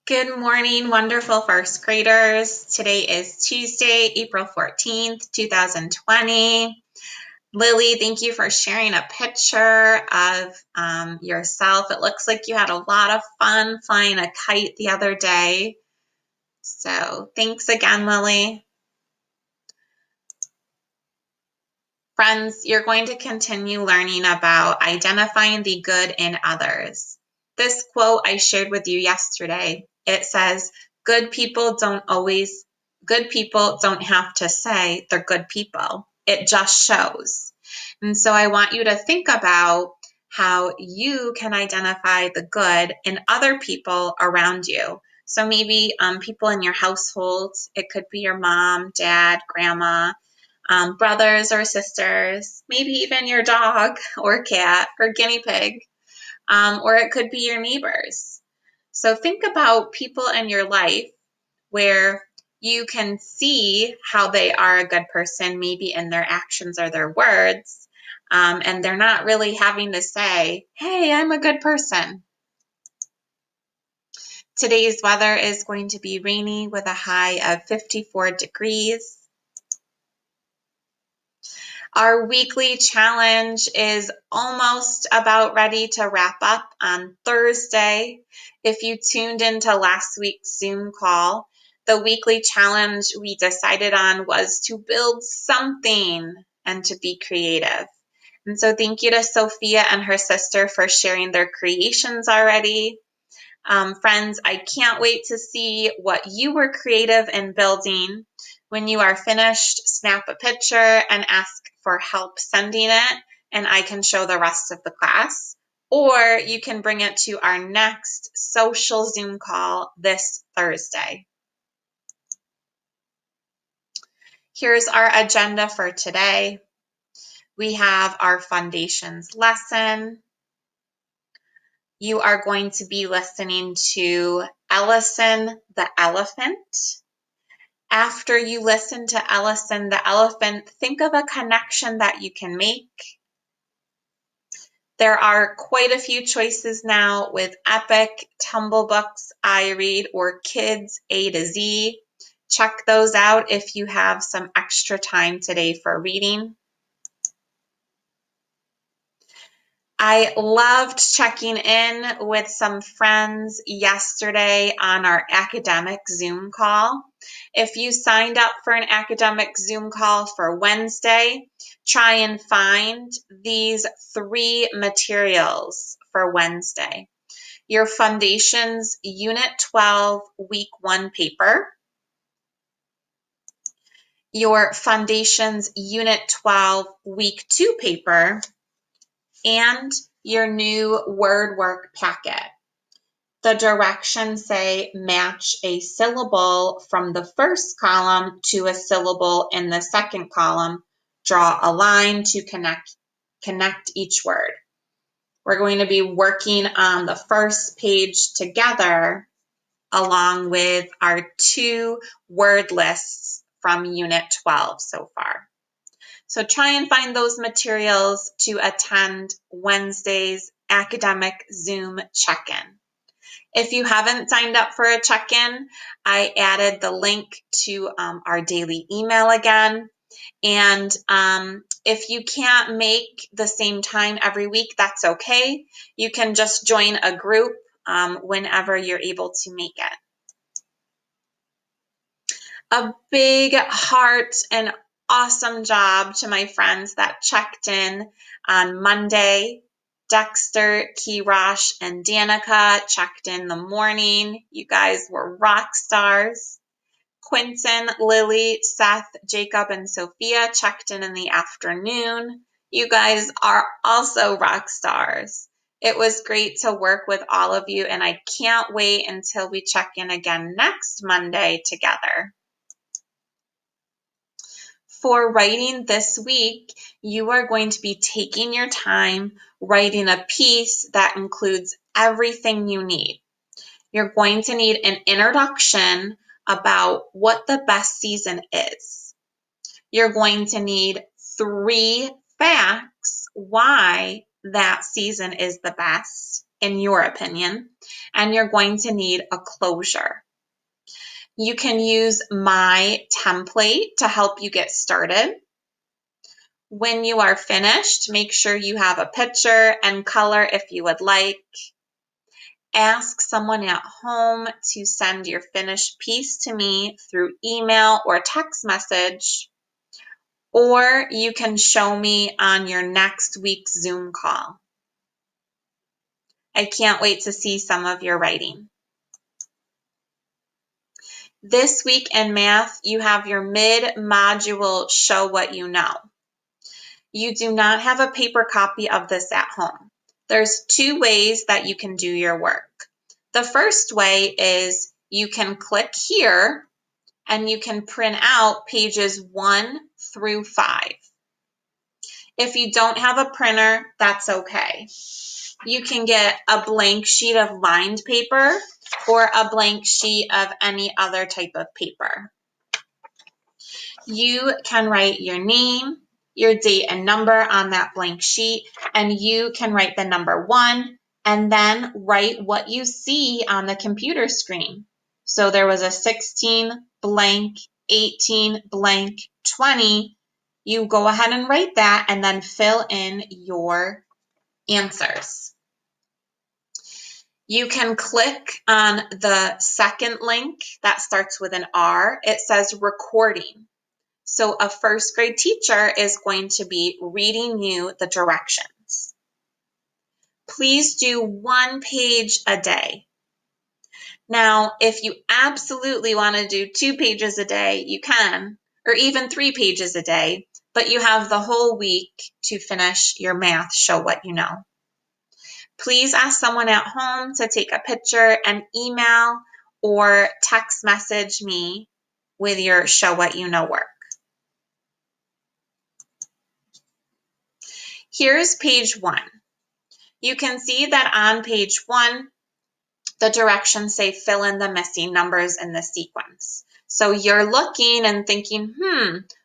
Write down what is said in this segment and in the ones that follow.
Good morning, wonderful first graders. Today is Tuesday, April 14th, 2020. Lily, thank you for sharing a picture of yourself. It looks like you had a lot of fun flying a kite the other day. So thanks again, Lily. Friends, you're going to continue learning about identifying the good in others. This quote I shared with you yesterday, it says, good people don't have to say they're good people. It just shows. And so I want you to think about how you can identify the good in other people around you. So maybe people in your household, it could be your mom, dad, grandma, brothers or sisters, maybe even your dog or cat or guinea pig, or it could be your neighbors. So think about people in your life where you can see how they are a good person, maybe in their actions or their words, and they're not really having to say, hey, I'm a good person. Today's weather is going to be rainy with a high of 54 degrees. Our weekly challenge is almost about ready to wrap up on Thursday. If you tuned into last week's Zoom call, the weekly challenge we decided on was to build something and to be creative. And so thank you to Sophia and her sister for sharing their creations already. Friends, I can't wait to see what you were creative in building. When you are finished, snap a picture and ask for help sending it, and I can show the rest of the class. Or you can bring it to our next social Zoom call this Thursday. Here's our agenda for today. We have our foundations lesson. You are going to be listening to Ellison the elephant. After you listen to Ellison the elephant, think of a connection that you can make. There are quite a few choices now with Epic, Tumble Books, iRead, or Kids A to Z. Check those out if you have some extra time today for reading. I loved checking in with some friends yesterday on our academic Zoom call. If you signed up for an academic Zoom call for Wednesday, try and find these 3 materials for Wednesday. Your Foundations Unit 12 Week 1 paper, your Foundations Unit 12 Week 2 paper, and your new word work packet. The directions say match a syllable from the first column to a syllable in the second column. Draw a line to connect each word. We're going to be working on the first page together along with our 2 word lists from Unit 12 so far. So try and find those materials to attend Wednesday's academic Zoom check-in. If you haven't signed up for a check-in, I added the link to our daily email again. And if you can't make the same time every week, that's okay. You can just join a group whenever you're able to make it. A big heart and awesome job to my friends that checked in on Monday. Dexter, Kirosh, and Danica checked in the morning. You guys were rock stars. Quinton, Lily, Seth, Jacob, and Sophia checked in the afternoon. You guys are also rock stars. It was great to work with all of you, and I can't wait until we check in again next Monday together. For writing this week, you are going to be taking your time writing a piece that includes everything you need. You're going to need an introduction about what the best season is. You're going to need 3 facts why that season is the best in your opinion, and you're going to need a closure. You can use my template to help you get started. When you are finished, make sure you have a picture and color if you would like. Ask someone at home to send your finished piece to me through email or text message, or you can show me on your next week's Zoom call. I can't wait to see some of your writing. This week in math, you have your mid-module Show What You Know. You do not have a paper copy of this at home. There's 2 ways that you can do your work. The first way is you can click here and you can print out pages 1 through 5. If you don't have a printer, that's okay. You can get a blank sheet of lined paper or a blank sheet of any other type of paper. You can write your name, your date and number on that blank sheet, and you can write the number 1 and then write what you see on the computer screen. So there was a 16 blank, 18 blank, 20. You go ahead and write that and then fill in your answers. You can click on the second link that starts with an R. It says recording. So a first grade teacher is going to be reading you the directions. Please do 1 page a day. Now, if you absolutely want to do 2 pages a day, you can, or even 3 pages a day, but you have the whole week to finish your math Show What You Know. Please ask someone at home to take a picture and email or text message me with your Show What You Know work. Here's page 1. You can see that on page 1, the directions say fill in the missing numbers in the sequence. So you're looking and thinking,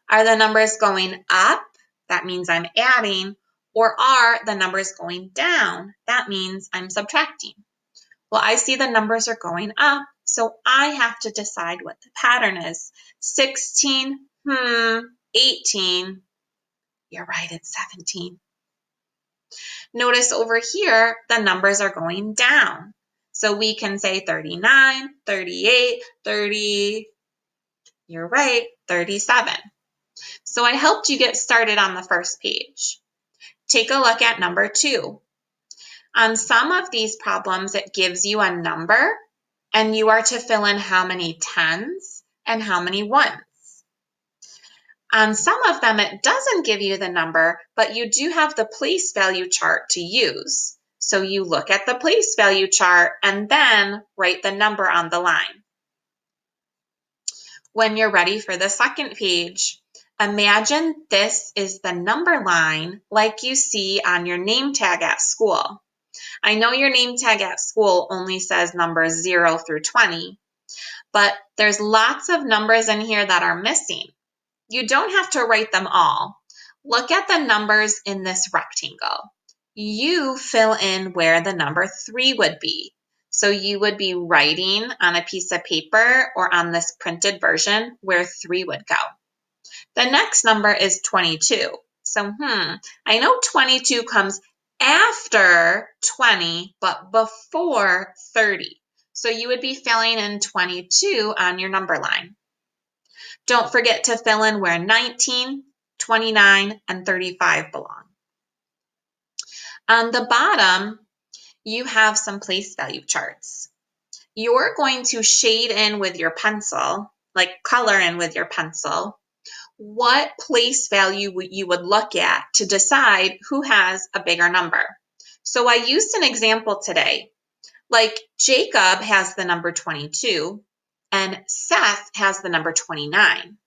are the numbers going up? That means I'm adding. Or are the numbers going down? That means I'm subtracting. Well, I see the numbers are going up, so I have to decide what the pattern is. 16, 18. You're right, it's 17. Notice over here, the numbers are going down. So we can say 39, 38, 30, you're right, 37. So I helped you get started on the first page. Take a look at number 2. On some of these problems, it gives you a number, and you are to fill in how many tens and how many ones. On some of them, it doesn't give you the number, but you do have the place value chart to use. So you look at the place value chart and then write the number on the line. When you're ready for the second page, imagine this is the number line like you see on your name tag at school. I know your name tag at school only says numbers 0 through 20, but there's lots of numbers in here that are missing. You don't have to write them all. Look at the numbers in this rectangle. You fill in where the number 3 would be. So you would be writing on a piece of paper or on this printed version where 3 would go. The next number is 22. So, I know 22 comes after 20, but before 30. So you would be filling in 22 on your number line. Don't forget to fill in where 19, 29, and 35 belong. On the bottom, you have some place value charts. You're going to shade in with your pencil, like color in with your pencil, what place value you would look at to decide who has a bigger number. So I used an example today, like Jacob has the number 22 and Seth has the number 29.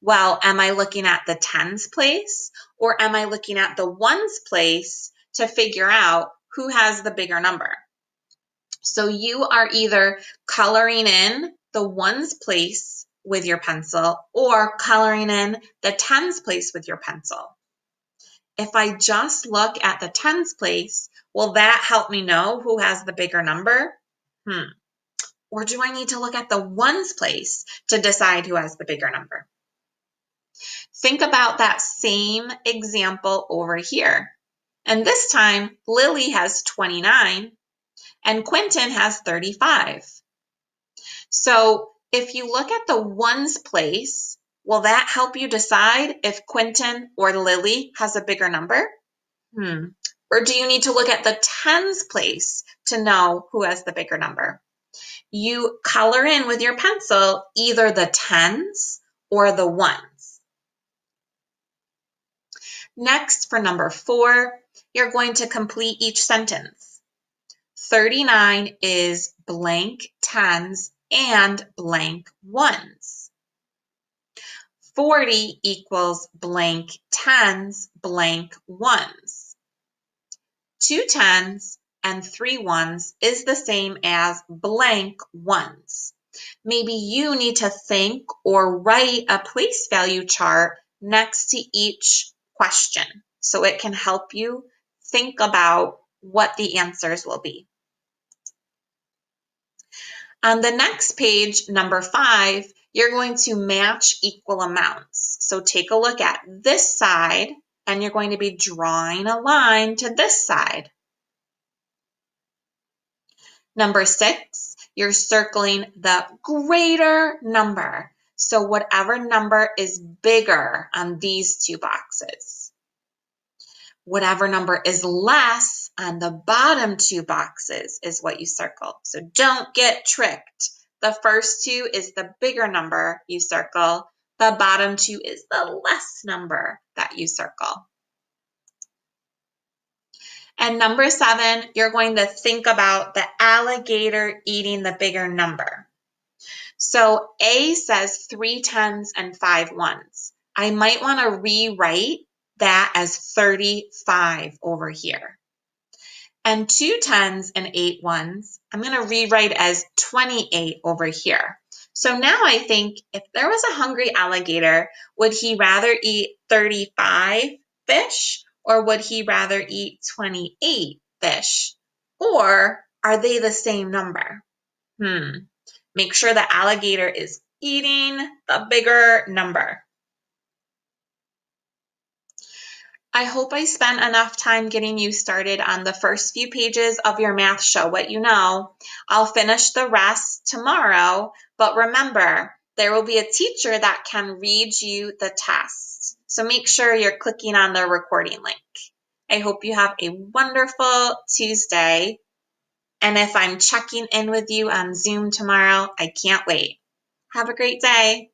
Well, am I looking at the tens place or am I looking at the ones place to figure out who has the bigger number? So you are either coloring in the ones place with your pencil or coloring in the tens place with your pencil. If I just look at the tens place, Will that help me know who has the bigger number? Or do I need to look at the ones place to decide who has the bigger number? Think about that same example over here. And this time, Lily has 29 and Quentin has 35. So if you look at the ones place, will that help you decide if Quentin or Lily has a bigger number? Or do you need to look at the tens place to know who has the bigger number? You color in with your pencil either the tens or the ones. Next, for number 4, you're going to complete each sentence. 39 is blank tens and blank ones. 40 equals blank tens, blank ones. 2 tens and 3 ones is the same as blank ones. Maybe you need to think or write a place value chart next to each question so it can help you think about what the answers will be. On the next page, number 5, you're going to match equal amounts. So take a look at this side, and you're going to be drawing a line to this side. Number 6, you're circling the greater number. So whatever number is bigger on these 2 boxes. Whatever number is less on the bottom 2 boxes is what you circle. So don't get tricked. The first 2 is the bigger number you circle. The bottom 2 is the less number that you circle. And number 7, you're going to think about the alligator eating the bigger number. So A says 3 tens and 5 ones. I might want to rewrite that as 35 over here. And 2 tens and 8 ones, I'm going to rewrite as 28 over here. So now I think if there was a hungry alligator, would he rather eat 35 fish or would he rather eat 28 fish? Or are they the same number? Make sure the alligator is eating the bigger number. I hope I spent enough time getting you started on the first few pages of your math show what you know. I'll finish the rest tomorrow, but remember, there will be a teacher that can read you the tests. So make sure you're clicking on the recording link. I hope you have a wonderful Tuesday. And if I'm checking in with you on Zoom tomorrow, I can't wait. Have a great day.